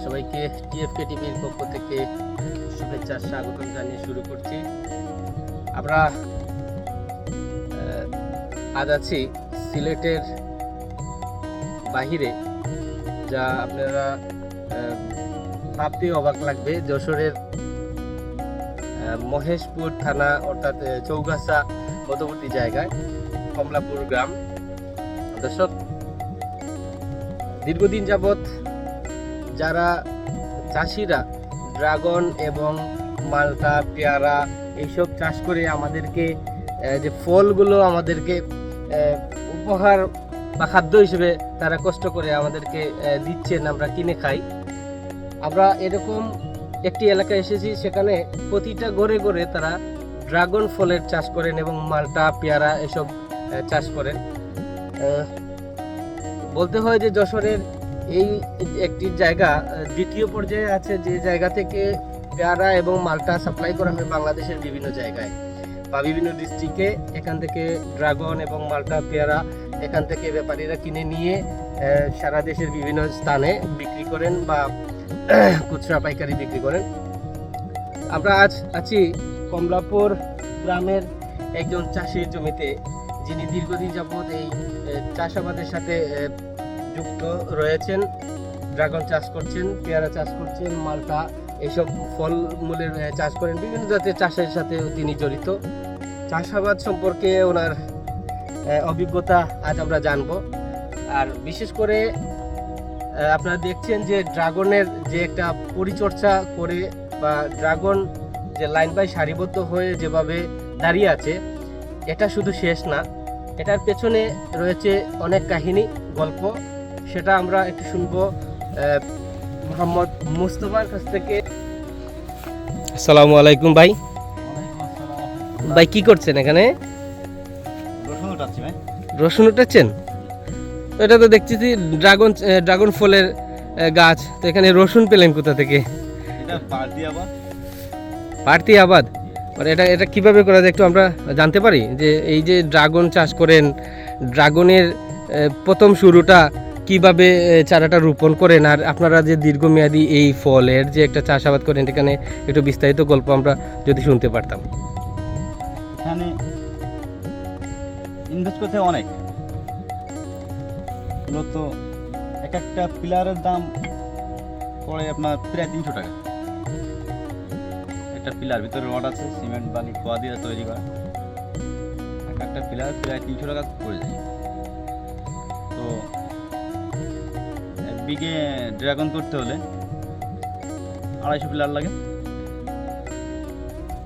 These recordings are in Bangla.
সবাইকে টিএফকে টিভির পক্ষ থেকে শুভেচ্ছা স্বাগতম জানিয়ে শুরু করছি। আমরা আজ আছি সিলেটের বাহিরে, যা আপনারা ভাবতে অবাক লাগবে। যশোরের মহেশপুর থানা অর্থাৎ চৌগাছা মধ্যবর্তী জায়গায় কমলাপুর গ্রাম। দর্শক, দীর্ঘদিন যাবৎ যারা চাষিরা ড্রাগন এবং মালটা, পেয়ারা এইসব চাষ করে আমাদেরকে যে ফলগুলো আমাদেরকে উপহার বা খাদ্য হিসেবে তারা কষ্ট করে আমাদেরকে দিচ্ছেন, আমরা কিনে খাই। আমরা এরকম একটি এলাকায় এসেছি, সেখানে প্রতিটা ঘরে ঘরে তারা ড্রাগন ফলের চাষ করেন এবং মালটা, পেয়ারা এসব চাষ করেন। বলতে হয় যে যশোরের এই একটি জায়গা দ্বিতীয় পর্যায়ে আছে, যে জায়গা থেকে পেয়ারা এবং মালটা সাপ্লাই করা হয় বাংলাদেশের বিভিন্ন জায়গায় বা বিভিন্ন ডিস্ট্রিক্টে। এখান থেকে ড্রাগন এবং মালটা, পেয়ারা এখান থেকে ব্যাপারীরা কিনে নিয়ে সারা দেশের বিভিন্ন স্থানে বিক্রি করেন বা খুচরা পাইকারি বিক্রি করেন। আমরা আজ আছি কমলাপুর গ্রামের একজন চাষির জমিতে, যিনি দীর্ঘদিন যাবৎ এই চাষাবাদের সাথে যুক্ত রয়েছেন। ড্রাগন চাষ করছেন, পেয়ারা চাষ করছেন, মালটা এইসব ফলমূলের চাষ করেন। বিভিন্ন জাতের চাষের সাথে তিনি জড়িত। চাষাবাদ সম্পর্কে ওনার অভিজ্ঞতা আজ আমরা জানবো। আর বিশেষ করে আপনারা দেখছেন যে ড্রাগনের যে একটা পরিচর্যা করে বা ড্রাগন যে লাইন বাই সারিবদ্ধ হয়ে যেভাবে দাঁড়িয়ে আছে, এটা শুধু শেষ না, এটার পেছনে রয়েছে অনেক কাহিনী, গল্প। সেটা আমরা একটু শুনবো মোহাম্মদ মুস্তফার কাছ থেকে। আসসালামু আলাইকুম ভাই। ভাই কি করছেন এখানে? রসুন উঠাচ্ছেন? এটা তো দেখছি ড্রাগন ফলের গাছ, তো এখানে রসুন পেলেন কোথা থেকে? পার্তি আবাদ। এটা কিভাবে করা যায় একটু আমরা জানতে পারি? যে এই যে ড্রাগন চাষ করেন, ড্রাগনের প্রথম শুরুটা কিভাবে চারাটা রোপণ করেন, আর আপনারা যে দীর্ঘমেয়াদী এই ফলের যে একটা চাষাবাদ করেন, এখানে একটু বিস্তারিত গল্প আমরা যদি শুনতে পারতাম। এখানে ইনভেস্ট করতে অনেক, মূলত এক একটা পিলারের দাম পড়ে আপনার প্রায় 300 টাকা। একটা পিলার ভিতরে রড আছে, সিমেন্ট বালি খোয়া দিয়ে তৈরি করা। এক একটা পিলার প্রায় 300 টাকা পড়ে যায়। তো এক বিঘে ড্রাগন করতে হলে 250 পিলার লাগে।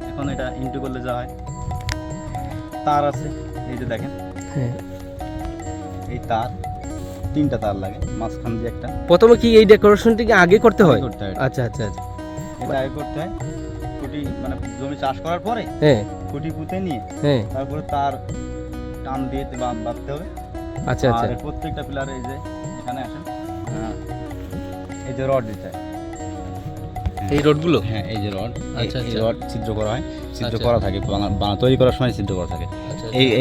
এখন এটা ইনটু করলে যা হয়, তার আছে, এই যে দেখেন, এই তার 3টা তার লাগে, মাঝখান দিয়ে একটা। প্রথমে কি এই ডেকোরেশনটি আগে করতে হয়? আচ্ছা আচ্ছা আচ্ছা, এটা আগে করতে হয়। খুঁটি মানে জমি চাষ করার পরে খুঁটি পুঁতে নিয়ে তারপরে তার টান দিয়ে বাঁধতে হবে। আচ্ছা আচ্ছা, আর প্রত্যেকটা পিলারে এই যে এখানে আসেন, এই যে রড দিতে হয়, এই রডগুলো। হ্যাঁ, এই যে রড, আচ্ছা এই রড ছিদ্র করা হয়, ছিদ্র করা থাকে, তৈরি করার সময় ছিদ্র করা থাকে।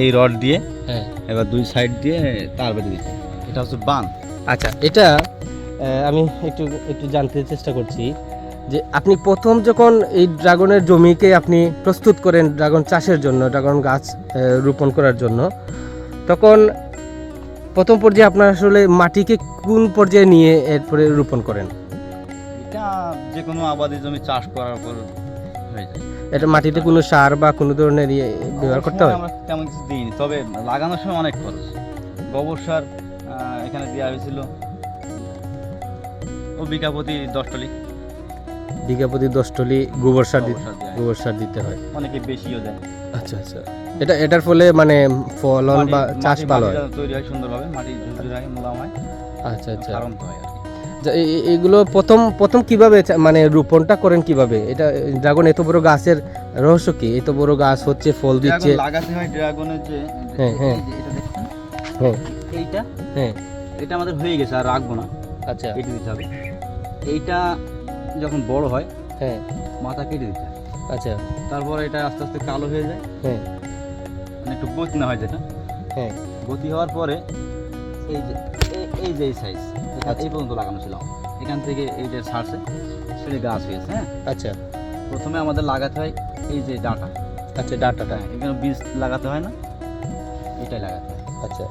এই রড দিয়ে এবার দুই সাইড দিয়ে তার বেঁধে দিচ্ছে। এটা হচ্ছে বান। আচ্ছা, এটা আমি একটু জানতে চেষ্টা করছি যে আপনি প্রথম যখন এই ড্রাগনের জমিকে আপনি প্রস্তুত করেন ড্রাগন চাষের জন্য, ড্রাগন গাছ রোপণ করার জন্য, তখন প্রথম পর্যায়ে আপনার আসলে মাটিকে কোন পর্যায়ে নিয়ে এরপরে রোপণ করেন? এটা যে কোনো আবাদি জমি চাষ করার পর হয়ে যায়। এটা মাটিতে কোনো সার বা কোনো ধরনের ব্যবহার করতে হয়? আমরা তেমন কিছু দিইনি, তবে লাগানোর সময় অনেক খরচ। গোবর সার এখানে দেওয়া হয়েছিল, ও বিঘা প্রতি 10 টলি। বিঘা প্রতি 10 টলি গোবর সার দিতে হয়। অনেকে বেশিও দেয়। আচ্ছা আচ্ছা, এটার ফলে মানে ফলন বা চাষ ভালো হয়, তৈরি হয় সুন্দরভাবে, মাটি ঝুরঝুরে হয়, মোলাম হয়। আচ্ছা আচ্ছা। কারণ তো হয় আর কি। এগুলো প্রথম প্রথম কিভাবে মানে রোপণটা করেন কিভাবে? এটা ড্রাগন এত বড় গাছের রহস্য কি? এত বড় গাছ হচ্ছে, ফল দিচ্ছে। ড্রাগন লাগাতে হয় ড্রাগনের যে হ্যাঁ, হ্যাঁ। এই যে এটা দেখছেন, হ্যাঁ এইটা হ্যাঁ এটা আমাদের হয়ে গেছে, আর রাখবো না, আচ্ছা কেটে দিতে হবে। এইটা যখন বড় হয় হ্যাঁ মাথা কেটে দিতে হয়, আচ্ছা তারপর এটা আস্তে আস্তে কালো হয়ে যায়, হ্যাঁ মানে একটু বচনা হয় যেটা। হ্যাঁ গতি হওয়ার পরে এই যে সাইজ আচ্ছা। এই পর্যন্ত লাগানো ছিল, এখান থেকে এই যে ছাড়ছে সেটা গাছ হয়েছে। হ্যাঁ, আচ্ছা প্রথমে আমাদের লাগাতে হয় এই যে ডাঁটা, আচ্ছা ডাটাটা এখানে বীজ লাগাতে হয় না, এটাই লাগাতে হয়। আচ্ছা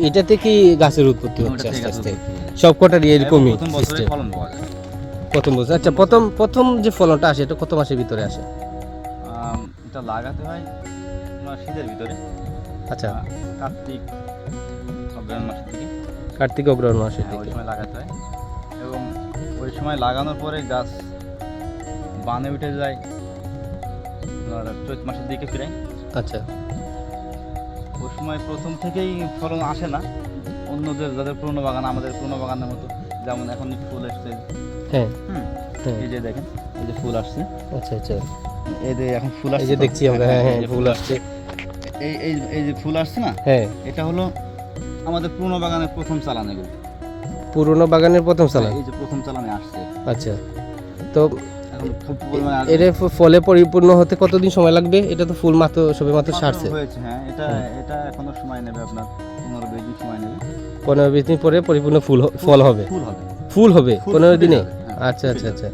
এটাতে কি গাছের উৎপত্তি ওটা হচ্ছে থেকে আস্তে আস্তে? গাছ উৎপত্তি হয়। সবকটারই এরকমই প্রথম বছরে system? ফলন পাওয়া যায়। প্রথম বছর, আচ্ছা প্রথম যে ফলনটা আসে এটা কত মাসের ভিতরে আসে? এটা লাগাতে হয় আপনার শীতের ভিতরে, আচ্ছা কার্তিক অগ্রহায়ণ মাসের দিকে, কার্তিক অগ্রহণ মাসের ওই দিকে। সময় লাগাতে হয়। এবং ওই সময় লাগানোর পরে গাছ বানে উঠে যায় আপনার চৈত মাসের দিকে প্রায়। আচ্ছা ওই সময় প্রথম থেকেই ফলন আসে না, অন্যদের যাদের পুরনো বাগান, আমাদের পুরনো বাগানের মতো, যেমন এখন ফুল এসছে। হ্যাঁ হুম, হ্যাঁ এই যে দেখেন, এই যে ফুল আসছে, আচ্ছা আচ্ছা এই যে এখন ফুল এই আসছে যে তো? দেখছি আমরা, হ্যাঁ হ্যাঁ এই যে ফুল আসছে, এই যে ফুল আসছে না, হ্যাঁ এটা হলো আমাদের পুরনো বাগানের প্রথম চালান এগুলো। পুরোনো বাগানের প্রথম চালান। এই যে প্রথম চালানে আসছে, আচ্ছা তো এখন খুব পরিমাণে আসবে। এর ফলে পরিপূর্ণ হতে কতদিন সময় লাগবে? এটা তো ফুল মাত্র সবে মাত্র ছাড়ছে। হয়েছে, হ্যাঁ, এটা হুম। এটা এখনো সময় নেবে আপনার 15-20 দিন সময় নেবে। 15-20 দিন পরে পরিপূর্ণ ফল হবে। ফুল হবে, ফুল হবে ফুল 15 ফুটে দিনে? যাবে, হ্যাঁ, আচ্ছা ফুটে আচ্ছা যাবে। আচ্ছা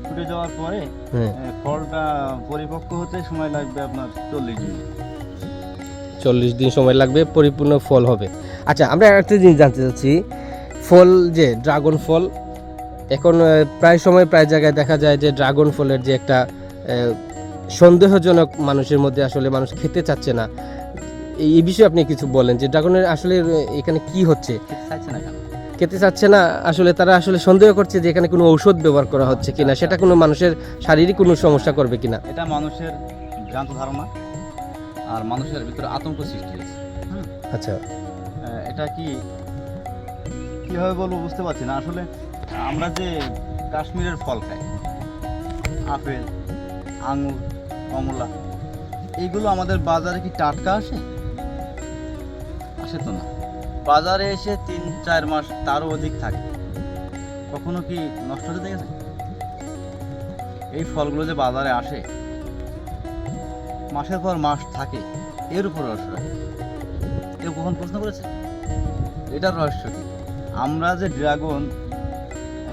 ফুটে যাওয়ার পরে হ্যাঁ ফলটা পরিপক্ক হতে সময় লাগবে আপনার 40 দিন। 40 দিন সময় লাগবে, পরিপূর্ণ ফল হবে। আচ্ছা আমরা একটা জিনিস জানতে চাচ্ছি, ফল যে ড্রাগন ফল এখন প্রায় সময় প্রায় জায়গায় দেখা যায় যে ড্রাগন ফলের যে একটা সন্দেহজনক মানুষের মধ্যে, আসলে মানুষ খেতে চাচ্ছে না। এই বিষয়ে আপনি কিছু বলেন যে ড্রাগনের আসলে এখানে কি হচ্ছে? খেতে চাইছে না কেন? খেতে চাচ্ছে না আসলে, তারা আসলে সন্দেহ করছে যে এখানে কোনো ঔষধ ব্যবহার করা হচ্ছে কিনা, সেটা কোনো মানুষের শারীরিক কোনো সমস্যা করবে কিনা। এটা মানুষের ভ্রান্ত ধারণা, আর মানুষের ভিতরে আতঙ্ক সৃষ্টি হয়েছে। হুম, আচ্ছা এটা কিভাবে বলবো বুঝতে পারছি না। আসলে আমরা যে কাশ্মীরের ফল খাই, আপেল, আঙুর, কমলা, এইগুলো আমাদের বাজারে কি টাটকা আসে? আসে তো না। বাজারে এসে 3-4 মাস তারও অধিক থাকে, কখনো কি নষ্ট হতে দেখেছে? এই ফলগুলো যে বাজারে আসে মাসের পর মাস থাকে, এর উপর রহস্য রাখে। কেউ কখন প্রশ্ন করেছে এটার রহস্য কি? আমরা যে ড্রাগন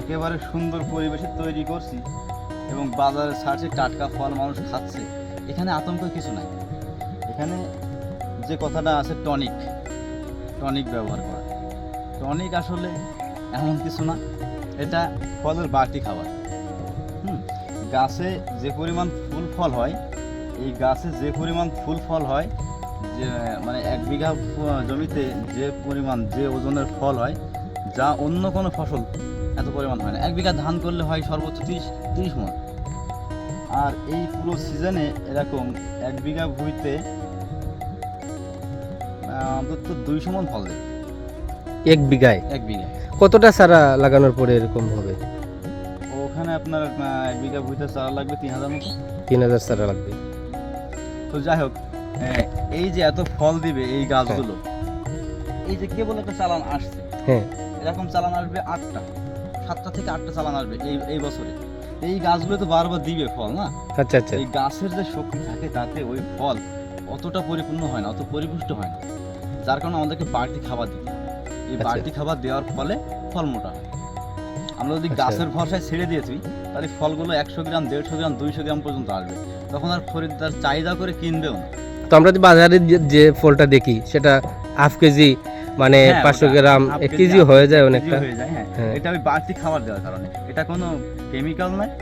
একেবারে সুন্দর পরিবেশে তৈরি করছি এবং বাজারে ছাড়ছে টাটকা ফল, মানুষ খাচ্ছে, এখানে আতঙ্ক কিছু নাই। এখানে যে কথাটা আছে টনিক ব্যবহার করা, টনিক আসলে এমন কিছু না, এটা ফলের বাড়তি খাবার। গাছে যে পরিমাণ ফুল ফল হয়, এই গাছে যে পরিমাণ ফুল ফল হয়, যে মানে 1 বিঘা জমিতে যে পরিমাণ যে ওজনের ফল হয়, যা অন্য কোনো ফসল এত পরিমাণ হয় না। 1 বিঘা ধান করলে হয় সর্বোচ্চ 30 মণ, আর এই পুরো সিজনে এরকম 1 বিঘা ভুঁইতে অন্তত 200 মণ ফল দেবে 1 বিঘায়। 1 বিঘায় কতটা চারা লাগানোর পরে এরকম হবে? ওখানে আপনার 1 বিঘা ভুঁইতে চারা লাগবে 3000 মতো। 3000 চারা লাগবে। তো যাই হোক, এই যে এত ফল দিবে এই গাছগুলো, এই যে কেবল একটা চালান আসছে, হ্যাঁ এরকম চালান আসবে 7টা থেকে 8টা চালান আসবে এই বছরে। এই গাছগুলো তো বারবার দিবে ফল না, আচ্ছা আচ্ছা এই গাছের যে শক্তি থাকে তাতে ওই ফল অতটা পরিপূর্ণ হয় না, অত পরিপুষ্ট হয় না, যার কারণে আমাদেরকে বাড়তি খাবার দিতে হয়। এই আচ্ছা। বাড়তি খাবার দেওয়ার ফলে ফল মোটা হয়। আমরা যদি আচ্ছা। গাছের ভরসায় ছেড়ে দিয়েছি, তাহলে ফলগুলো 100 গ্রাম, 150 গ্রাম, 200 গ্রাম পর্যন্ত আসবে, তখন আর খরিদ্দার চাহিদা করে কিনবেও না। তো আমরা যে বাজারে যে ফলটা দেখি সেটা হাফ কেজি মানে হ্যাঁ, 500 ওটা গ্রাম হাফ 1 কেজি, কেজি হাফ হয়ে যায় কেজি অনেকটা। হয়ে যায়, হ্যাঁ। হ্যাঁ। এটা ওই বাড়তি খাবার দেওয়ার কারণে, এটা কোনো কেমিক্যাল নয়,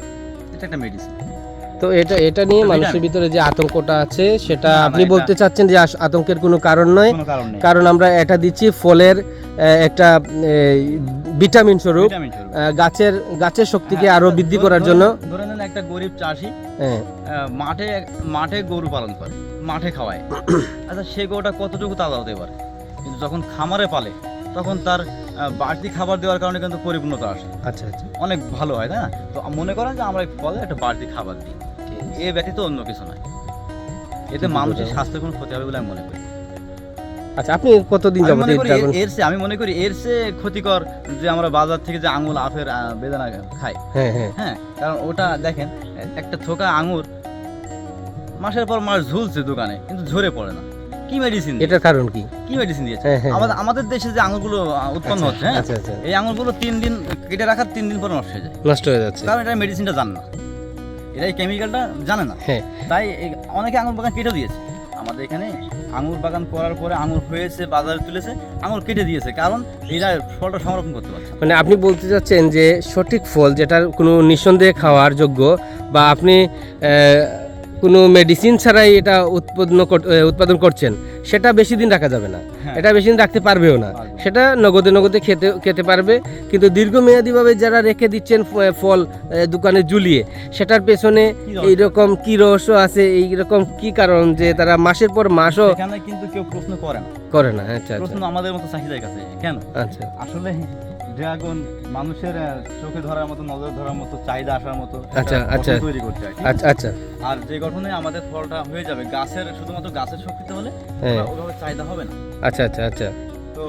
এটা একটা মেডিসিন। তো এটা নিয়ে এটা মানুষের vitamin। ভিতরে যে আতঙ্কটা আছে সেটা না, না, আপনি এটা- বলতে চাচ্ছেন যে আতঙ্কের কোনো কারণ নয়, কোনো কারণ নেই। কারণ আমরা এটা দিচ্ছি ফলের একটা ভিটামিন স্বরূপ, ভিটামিন স্বরূপ। গাছের শক্তিকে হ্যাঁ, আরো বৃদ্ধি করার জন্য। ধরে নেন একটা গরিব চাষি হ্যাঁ মাঠে গরু পালন করে, মাঠে খাওয়ায়। আচ্ছা, সে গরুটা কতটুকু তাজা হতে পারে, কিন্তু যখন খামারে পালে তখন তার বাড়তি খাবার দেওয়ার কারণে কিন্তু পরিপূর্ণতা আসে, আচ্ছা আচ্ছা, অনেক ভালো হয়, তাই না? তো মনে করেন যে আমরা এই ফলে একটা বাড়তি খাবার দিই, এ ব্যতীত অন্য কিছু নয়। এতে মানুষের স্বাস্থ্যের কোনো ক্ষতি হবে বলে আমি মনে করি। আচ্ছা, আপনি কতদিন আমি যাবত মনে এই করি ড্রাগন? আমি মনে করি এর চেয়ে ক্ষতিকর যে আমরা বাজার থেকে যে আঙুর আপেল বেদানা খাই, হ্যাঁ হ্যাঁ, হ্যাঁ, কারণ ওটা দেখেন একটা থোকা আঙুর মাসের পর মাস ঝুলছে দোকানে কিন্তু ঝরে পড়ে না। কি মেডিসিন, এটার কারণ কি? কি মেডিসিন দিয়েছে? হ্যাঁ, হ্যাঁ, আমাদের দেশে যে আঙুরগুলো উৎপন্ন হচ্ছে, হ্যাঁ, আচ্ছা আচ্ছা, এই আঙুরগুলো 3 দিন কেটে রাখার 3 দিন পরে নষ্ট হয়ে যায়, নষ্ট হয়ে যাচ্ছে। কারণ এটা মেডিসিনটা জানে না, এটা এই কেমিক্যালটা জানে না। হ্যাঁ, তাই অনেকে আঙুর বাগান কেটে দিয়েছে। আমাদের এখানে আঙুর বাগান করার পরে আঙুর হয়েছে, বাজারে তুলেছে, আঙুর কেটে দিয়েছে, কারণ এরা ফলটা সংরক্ষণ করতে পারছে না। মানে আপনি বলতে চাচ্ছেন যে সঠিক ফল যেটার কোনো নিঃসন্দেহে খাওয়ার যোগ্য, বা আপনি কোনো মেডিসিন ছাড়াই এটা উৎপাদন করছেন, সেটা বেশি দিন রাখা যাবে না, হ্যাঁ। এটা বেশি দিন রাখতে পারবেও না। পারবে। সেটা নগদে খেতে পারবে, কিন্তু দীর্ঘমেয়াদীভাবে যারা রেখে দিচ্ছেন ফল দোকানে ঝুলিয়ে, সেটার পেছনে কি রহস্য? এইরকম কি রহস্য আছে, এইরকম কি কারণ যে তারা মাসের পর মাসও এখানে কিন্তু কেউ প্রশ্ন করে না, করে না? আচ্ছা আচ্ছা প্রশ্ন আমাদের মতো চাহিদার কাছে কেন? আচ্ছা, আসলে ড্রাগন মানুষের চোখে ধরার মতো, নজর ধরার মতো, চাহিদা আসার মতো একটা আচ্ছা, আচ্ছা। গঠন তৈরি করতে হয়, ঠিক আছে? আচ্ছা আচ্ছা, আর যে গঠনে আমাদের ফলটা হয়ে যাবে গাছের, শুধুমাত্র গাছের শক্তিতে হলে হ্যাঁ, ওভাবে চাহিদা হবে না। আচ্ছা আচ্ছা আচ্ছা, তো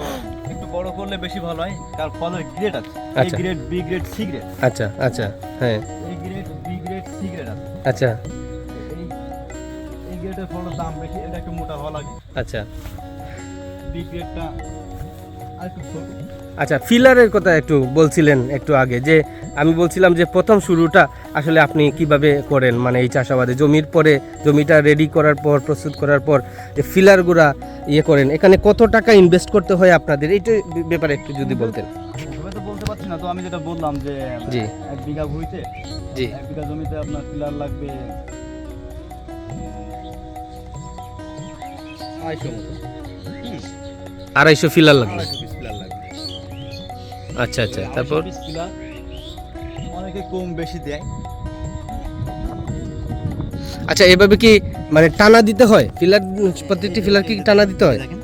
একটু বড় করলে বেশি ভালো হয়, কারণ ফলের গ্রেড আছে, এ আচ্ছা। Grade, B grade, C grade. আচ্ছা আচ্ছা, হ্যাঁ, এই grade, B grade, C grade আছে। আচ্ছা এই গ্রেডের ফলের দাম বেশি, এটা একটু মোটা হওয়া লাগে। আচ্ছা বি গ্রেডটা আর একটু ছোট। আচ্ছা, ফিলারের কথা একটু বলছিলেন একটু আগে, যে আমি বলছিলাম যে প্রথম শুরুটা আসলে আপনি কিভাবে করেন, মানে এই চাষাবাদে জমির পরে, জমিটা রেডি করার পর, প্রস্তুত করার পর যে ফিলারগুলা ইয়ে করেন, এখানে কত টাকা ইনভেস্ট করতে হয় আপনাদের, এইটা ব্যাপারে একটু যদি বলতেন। ওভাবে তো বলতে পারছি না, তো আমি যেটা বললাম যে জি। 1 বিঘা ভুঁইতে, জি। 1 বিঘা জমিতে আপনার ফিলার লাগবে 250 মতো। 250 ফিলার লাগবে? 250 পিস ফিলার লাগবে। আচ্ছা আচ্ছা, তারপর? 250 পিস ফিলার অনেকে কম বেশি দেয়। আচ্ছা, এভাবে কি মানে টানা দিতে হয় ফিলার, প্রত্যেকটি ফিলার কি টানা দিতে হয়? দেখেন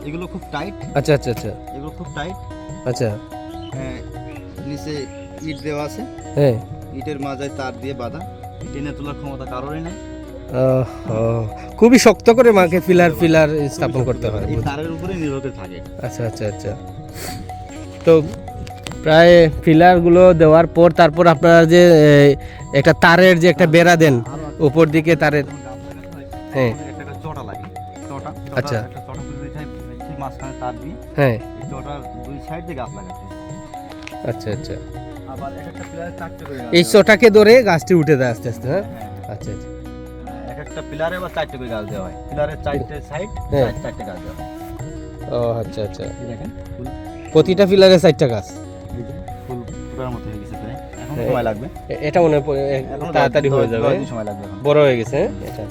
এগুলো খুব টাইট, আচ্ছা আচ্ছা আচ্ছা এগুলো খুব টাইট। আচ্ছা, নিচে ইট দেওয়া আছে, হ্যাঁ, ইটের মাঝে তার দিয়ে বাঁধা, টেনে তোলার ক্ষমতা কারোরই নাই। খুবই শক্ত করে মাকে ফিলার স্থাপন করতে হয়। এই তারের উপরে নির্ভর করে থাকে। আচ্ছা আচ্ছা আচ্ছা, তো প্রায় ফিলারগুলো দেওয়ার পর তারপর আপনারা যে একটা তারের যে একটা বেড়া দেন উপর দিকে তারের, হ্যাঁ, একটা চটা লাগে, চটা, আচ্ছা। একটা চটা তুলে দিতে হয়, ঠিক মাঝখানে তার দিয়ে হ্যাঁ, এই চটার 2 সাইড দিয়ে গাছ লাগাতে হয়। আচ্ছা আচ্ছা, আবার একটা পিলারে 4টে করে গাছ এই দেওয়া হয়। চটাকে ধরে গাছটি উঠে দেয় আস্তে আস্তে, হ্যাঁ, হ্যাঁ, আচ্ছা আচ্ছা, একটা পিলারে আবার 4টে করে গাছ দেওয়া হয়, পিলারের 4টে সাইড, হ্যাঁ। 4টে গাছ দেওয়া হয়। ও আচ্ছা আচ্ছা, এই দেখেন ফুল, প্রতিটা ফিলারে 4টা গাছ। এই যে ফুল ফুটার মতো হয়ে গেছে প্রায়, এখন হ্যাঁ। সময় লাগবে, এটা মনে হয় এখনো তাড়াতাড়ি হয়ে যাবে, 10 দিন সময় লাগবে এখন। বড় হয়ে গেছে, হ্যাঁ, এটা।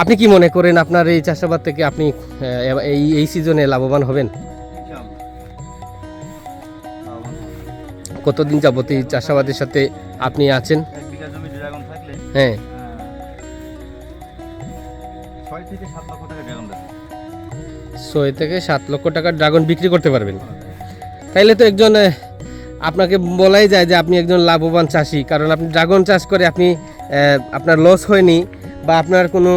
আপনি কি মনে করেন আপনার এই চাষাবাদ থেকে আপনি এই সিজনে লাভবান হবেন? কতদিন যাবত এই চাষাবাদের সাথে আপনি আছেন? 1 বিঘা জমি ড্রাগন থাকলে হ্যাঁ, 6 থেকে 7 লক্ষ টাকা ড্রাগন বেচা। 6 থেকে 7 লক্ষ টাকার ড্রাগন বিক্রি করতে পারবেন। তাইলে তো একজন আপনাকে বলাই যায় যে আপনি একজন লাভবান চাষি, কারণ আপনি ড্রাগন চাষ করে আপনি আপনার লস হয়নি, বা আপনার কোনো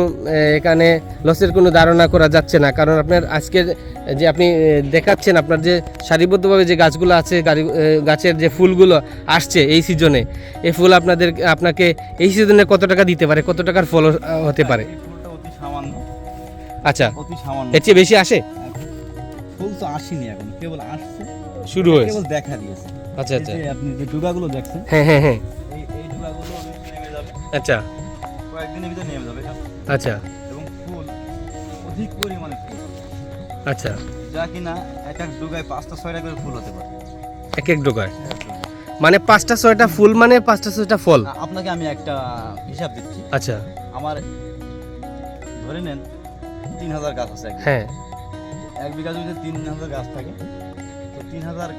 এখানে লসের কোনো ধারণা করা যাচ্ছে না, কারণ আপনার আজকের যে আপনি দেখাচ্ছেন আপনার যে সারিবদ্ধভাবে যে গাছগুলো আছে, গাছের যে ফুলগুলো আসছে এই সিজনে, এই ফুল আপনাকে এই সিজনে কত টাকা দিতে পারে, কত টাকার ফল হতে পারে? এই ফুলটা অতি সামান্য, আচ্ছা, অতি সামান্য। এর চেয়ে বেশি আসে? ফুল তো আসেনি এখন, কেবল আসছে, শুরু হয়েছে? কেবল দেখা দিয়েছে। আচ্ছা এই আচ্ছা, যে আপনি যে ডুগাগুলো দেখছেন, হ্যাঁ হ্যাঁ হ্যাঁ, এই ডুগাগুলো নেমে যাবে, আচ্ছা কয়েকদিনের ভিতরে নেমে যাবে এটা। আচ্ছা এবং ফুল অধিক পরিমাণে ফুল, আচ্ছা, যা কিনা এক এক ডুগায় 5টা 6টা করে ফুল হতে পারে। এক এক ডোকায় মানে 5টা 6টা ফুল, মানে 5টা 6টা ফল? আপনাকে আমি একটা হিসাব দিচ্ছি। আচ্ছা, আমার ধরে নেন 3000 গাছ আছে, হ্যাঁ, 1 বিঘা জমিতে 3000 গাছ থাকে, তো 3000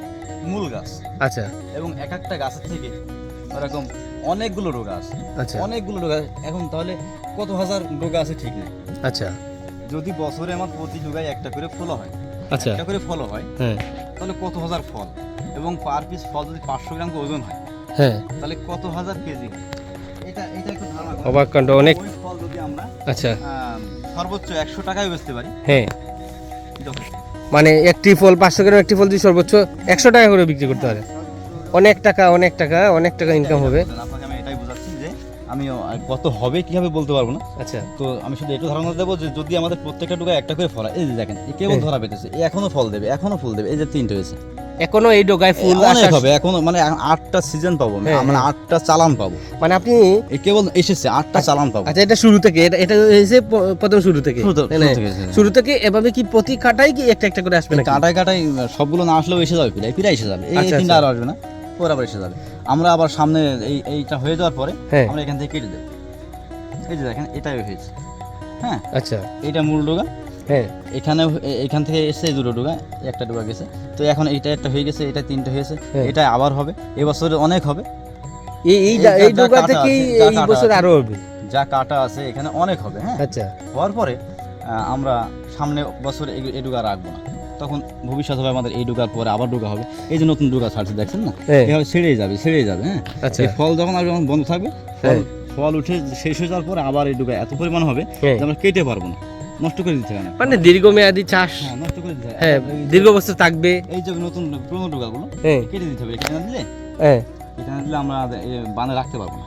মূল গাছ, আচ্ছা এবং এক একটা গাছের থেকে এরকম অনেকগুলো ডোগা আছে, আচ্ছা অনেকগুলো ডোগা। এখন তাহলে কত হাজার ডোগা আছে ঠিক নেই। আচ্ছা, যদি বছরে আমার প্রতি ডোগায় একটা করে ফুল হয়, আচ্ছা। একটা করে ফল হয়, হ্যাঁ তাহলে কত হাজার ফল, এবং পার পিস ফল যদি 500 গ্রাম করে ওজন হয়, হ্যাঁ, তাহলে কত হাজার কেজি হয়। এটা একটু ধারণা করো। অবাক কাণ্ড, অনেক। ওই ফল যদি আমরা আচ্ছা, সর্বোচ্চ 100 টাকায় বেচতে পারি, হ্যাঁ, যথেষ্ট। মানে একটি ফল 500 গ্রাম একটি ফল দিয়ে সর্বোচ্চ 100 টাকা করে বিক্রি করতে পারে। অনেক টাকা, অনেক টাকা, অনেক টাকা ইনকাম হবে। আপনাকে আমি এটাই বোঝাচ্ছি যে আমি কত হবে কিভাবে বলতে পারবো না। আচ্ছা, তো আমি শুধু একটু ধারণা দেবো যে যদি আমাদের প্রত্যেকটা ডোগায় একটা করে ফল হয়, এই যে দেখেন এ কেবল ধরা পেতেছে, এ এখনো ফল দেবে, এখনো ফুল দেবে, এই যে 3টে হয়েছে, এখনো এই ডোগায় ফুল অনেক আসার- হবে এখনো, মানে 8টা সিজন পাবো, হ্যাঁ, মানে হ্যাঁ। 8টা চালান পাবো, মানে আপনি, এই কেবল এসেছে 8টা চালান পাবো। আচ্ছা, এটা শুরু থেকে, এটা হয়েছে প্রথম শুরু থেকে, তাই না? শুরু থেকে এভাবে কি প্রতি কাটাই কি একটা একটা করে আসবে না? কাটায় কাটায় সবগুলো না আসলেও এসে যাবে, পিলাই এসে যাবে, এই আচ্ছা, 3টা আচ্ছা। আর আসবে না, পরে আবার এসে যাবে। আমরা আবার সামনে এইটা হয়ে যাওয়ার পরে হ্যাঁ, আমরা এখান থেকে কেটে দেবো, এই যে দেখেন এটাই হয়েছে, হ্যাঁ, আচ্ছা, এইটা মূল ডোগা, হ্যাঁ, এখান থেকে এসে এই দুটো ডোগা, একটা ডোগা গেছে, তো এখন এইটা একটা হয়ে গেছে, এটা 3টে হয়েছে, হ্যাঁ। এটা আবার হবে, এবছরে অনেক হবে, এই যা ডোগা কাটা থেকে আছে, যা এই কাটা বছর আছে। আরো হবে। যা কাটা আছে এখানে অনেক হবে, হ্যাঁ। আচ্ছা, হওয়ার পরে আমরা সামনে বছর এই ডোগা রাখবো না, তখন ভবিষ্যৎ হবে আমাদের এই ডোগার পরে আবার ডোগা হবে, এই যে নতুন ডোগা ছাড়ছে দেখছেন না, হ্যাঁ, এভাবে ছেড়ে যাবে, হ্যাঁ। আচ্ছা, এই ফল যখন আর যখন বন্ধ থাকবে, হ্যাঁ। ফল উঠে শেষ হয়ে যাওয়ার পরে আবার এই ডোগা এত পরিমাণ হবে হ্যাঁ। যে আমরা কেটে পারবো না, নষ্ট করে দিতে হবে না, মানে দীর্ঘমেয়াদী চাষ, হ্যাঁ, নষ্ট করে দিতে হবে। হ্যাঁ, এই যে- দীর্ঘ বছর থাকবে। এই যে নতুন পুরোনো ডোগাগুলো হ্যাঁ, কেটে দিতে হবে, কেটে না দিলে হ্যাঁ, আমরা বানে রাখতে পারবো না,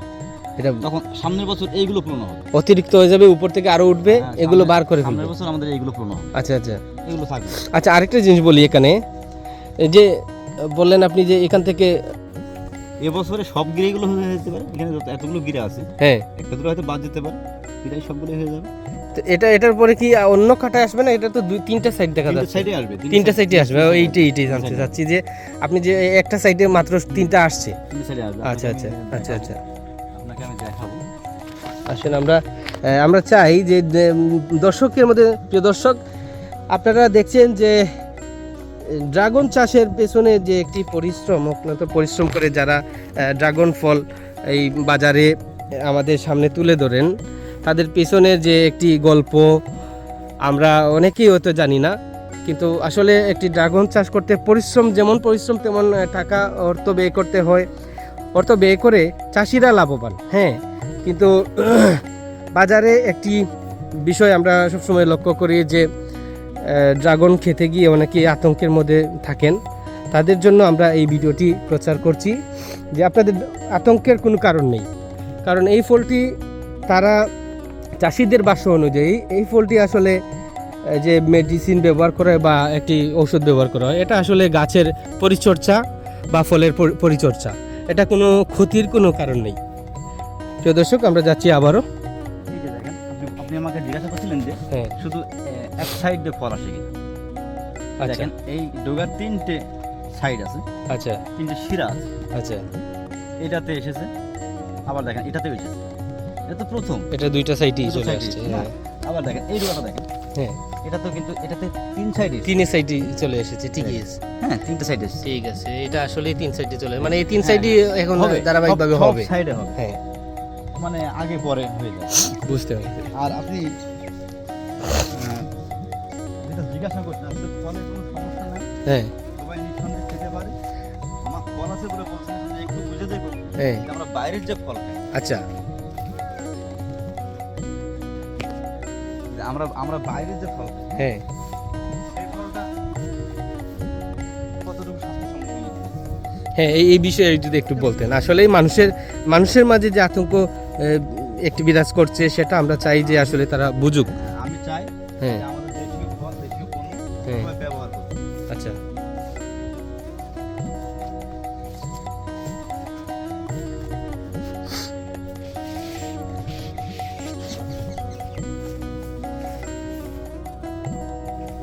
এটা তখন সামনের বছর এইগুলো পূর্ণ হবে, অতিরিক্ত হয়ে যাবে, উপর থেকে আরো উঠবে, হ্যাঁ, এগুলো সামনে- বার করে সামনের ফেলবে। বছর আমাদের এইগুলো পূর্ণ হবে, আচ্ছা, আচ্ছা, এগুলো থাকবে। আচ্ছা, আরেকটা জিনিস বলি এখানে, এই যে বললেন আপনি যে এখান থেকে, এবছরে সব গিরেগুলো হয়ে যেতে পারে, এখানে যত এতগুলো গিরে আছে হ্যাঁ, একটা দুটো হয়তো বাদ যেতে পারে, গিরাই সবগুলো হয়ে যাবে, তো এটার পরে কি অন্য কাটায় আসবে না? এটা তো 2-3টা সাইড দেখা তিনটে যাচ্ছে। সাইডে আসবে, 3টা সাইডে আসবে, এইটাই জানতে চাচ্ছি যে আপনি যে একটা সাইডে মাত্র 3টা আসছে। তিনটে সাইডে আসবে। আচ্ছা, আচ্ছা, আচ্ছা, আচ্ছা, আপনাকে আমি দেখাবো। আসেন আমরা চাই যে দর্শকের মধ্যে, প্রিয় দর্শক, আপনারা দেখছেন যে ড্রাগন চাষের পেছনে যে একটি পরিশ্রম, অত্যন্ত পরিশ্রম করে যারা ড্রাগন ফল এই বাজারে আমাদের সামনে তুলে ধরেন, তাদের পেছনের যে একটি গল্প আমরা অনেকেই হয়তো জানি না, কিন্তু আসলে একটি ড্রাগন চাষ করতে পরিশ্রম, যেমন পরিশ্রম তেমন টাকা অর্থ ব্যয় করতে হয়, অর্থ ব্যয় করে চাষিরা লাভবান, হ্যাঁ, কিন্তু বাজারে একটি বিষয় আমরা সবসময় লক্ষ্য করি যে ড্রাগন খেতে গিয়ে অনেকেই আতঙ্কের মধ্যে থাকেন, তাদের জন্য আমরা এই ভিডিওটি প্রচার করছি যে আপনাদের আতঙ্কের কোনো কারণ নেই, কারণ এই ফলটি তারা চাষিদের ভাষ্য অনুযায়ী এই ফলটি আসলে যে মেডিসিন ব্যবহার করা হয় বা একটি ঔষধ ব্যবহার করা হয়, এটা আসলে গাছের পরিচর্যা বা ফলের পরিচর্যা, এটা কোনো ক্ষতির কোনো কারণ নেই। প্রিয় দর্শক, আমরা যাচ্ছি আবারও। এই যে দেখেন, আপনি আমাকে জিজ্ঞাসা করছিলেন যে হ্যাঁ, শুধু এক সাইড দিয়ে ফল আসে কিনা। আচ্ছা, দেখেন এই ডোগার 3টে সাইড আছে, আচ্ছা, 3টে শিরা আছে, আচ্ছা, এটাতে এসেছে, আবার দেখেন এটাতেও এসেছে, এটা তো প্রথম, এটা 2টা সাইডেই দুটো চলে side আসছে। এসেছে, হ্যাঁ, আবার দেখেন এই ডোগাটা দেখেন, হ্যাঁ, এটা তো কিন্তু এটাতে 3 সাইডে, 3 সাইডই চলে এসেছে, ঠিকই আছে। হ্যাঁ 3টে সাইডে এসেছে, ঠিক আছে, এটা আসলে 3 সাইডে চলে, মানে এই 3 সাইডই এখন হবে, ধারাবাহিকভাবে সব হবে। সাইডে হবে, হ্যাঁ, মানে আগে পরে হয়ে যায়। বুঝতে পারছি। আর আপনি যেটা জিজ্ঞাসা করছেন, আসলে ফলের কোনো সমস্যা নাই, হ্যাঁ, সবাই নিঃসন্দেহে খেতে পারে, আমার ফল আছে বলে বলছেন, যদি একটু বুঝে দেখো হ্যাঁ, যে আমরা বাইরের যে ফল খাই, আচ্ছা, যে আমরা বাইরের যে ফল খাই, হ্যাঁ, সেই ফলটা কতটুকু স্বাস্থ্যসম্মত। হ্যাঁ, এই বিষয়ে যদি একটু বলতেন, আসলে মানুষের মাঝে যে আতঙ্ক একটি বিরাজ করছে, সেটা আমরা চাই যে আসলে তারা বুঝুক। আমি চাই হ্যাঁ, যে আমাদের দেশীয় ফল, দেশীয় পণ্য হ্যাঁ, সবাই ব্যবহার করুন। আচ্ছা,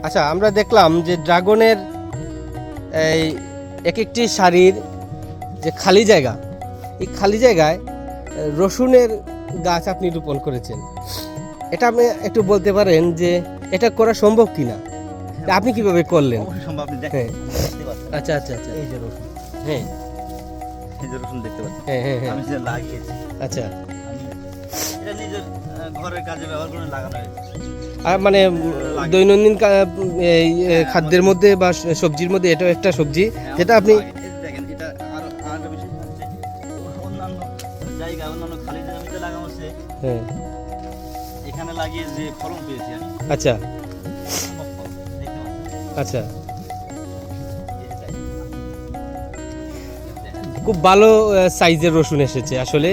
আচ্ছা, আমরা দেখলাম যে ড্রাগনের এই এক একটি সারির যে খালি জায়গা, এই খালি জায়গায় রসুনের গাছ আপনি রোপণ করেছেন, এটা আপনি একটু বলতে পারেন যে এটা করা সম্ভব কিনা, আপনি কিভাবে করলেন? অবশ্যই সম্ভব, আপনি হ্যাঁ, দেখতে পাচ্ছেন, আচ্ছা, আচ্ছা, আচ্ছা, এই যে রসুন, হ্যাঁ, এই যে রসুন দেখতে পাচ্ছেন, হ্যাঁ, হ্যাঁ, হ্যাঁ, আমি যে লাগিয়েছি, আচ্ছা, আমি এটা নিজের ঘরের কাজে ব্যবহার করে লাগানো হয়েছে। আর মানে দৈনন্দিন এই খাদ্যের মধ্যে বা সবজির মধ্যে এটাও একটা সবজি যেটা আপনি দেখেন এটা আর আর বেশি হচ্ছে অন্যান্য জায়গা অন্যান্য খালি জমিতে লাগানো হচ্ছে হ্যাঁ এখানে লাগিয়ে যে ফলন পেয়েছি আমি আচ্ছা অসম্ভব ফলন, দেখতে পাচ্ছেন। আচ্ছা এই যে দেখেন, খুব ভালো সাইজের রসুন এসেছে আসলে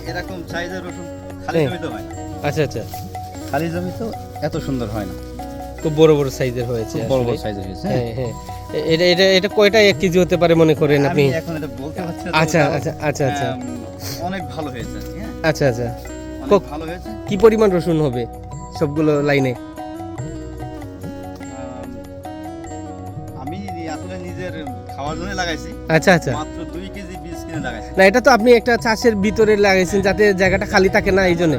এরকম সাইজের রসুন খালি হ্যাঁ। জমিতে হয় না, আচ্ছা আচ্ছা খালি জমি তো এত সুন্দর হয় না, খুব বড় বড় সাইজের হয়েছে খুব বড় বড় আসলে। সাইজের হয়েছে। হ্যাঁ হ্যাঁ এটা এটা এটা কয়টা 1 কেজি হতে পারে মনে করেন আপনি? আমি এখন এটা বলতে পারছি না, আচ্ছা তবে আচ্ছা আচ্ছা আচ্ছা অনেক ভালো হয়েছে আর কি, হ্যাঁ আচ্ছা আচ্ছা অনেক কক- ভালো হয়েছে। কি পরিমাণ রসুন হবে সবগুলো লাইনে? আমি আসলে নিজের খাওয়ার জন্য লাগাইছি, আচ্ছা আচ্ছা মাত্র 2 কেজি বীজ কিনে লাগাইছি। না এটা তো আপনি একটা চাষের ভিতরে লাগাইছেন যাতে জায়গাটা খালি থাকে না এই জন্য।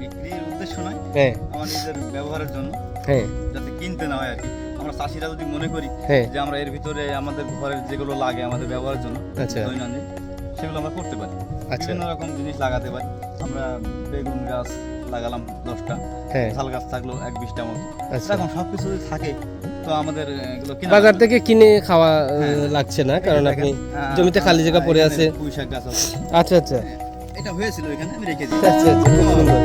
বিক্রির উদ্দেশ্য নয়, হ্যাঁ আমার নিজের ব্যবহারের জন্য, হ্যাঁ যাতে কিনতে না হয় আর কি। আমরা চাষিরা যদি মনে করি হ্যাঁ যে আমরা এর ভিতরে আমাদের ঘরের যেগুলো লাগে আমাদের ব্যবহারের জন্য আচ্ছা দৈনন্দিন, সেগুলো আমরা করতে পারি, আচ্ছা বিভিন্ন রকম জিনিস লাগাতে পারি। আমরা বেগুন গাছ লাগালাম 10টা, হ্যাঁ ঝাল গাছ থাকলো 1-20টা মতো, আচ্ছা এখন সবকিছু যদি থাকে তো আমাদের এগুলো কেনা বাজার লাগবে থেকে কিনে খাওয়া হ্যাঁ। লাগছে না না। কারণ এই যে আপনি দেখেন, জমিতে খালি জায়গা পড়ে এখানে আছে। পুঁই শাক গাছ আছে, আচ্ছা আচ্ছা এটা হয়েছিল এখানে আমি রেখে দিই। আচ্ছা আচ্ছা খুব সুন্দর।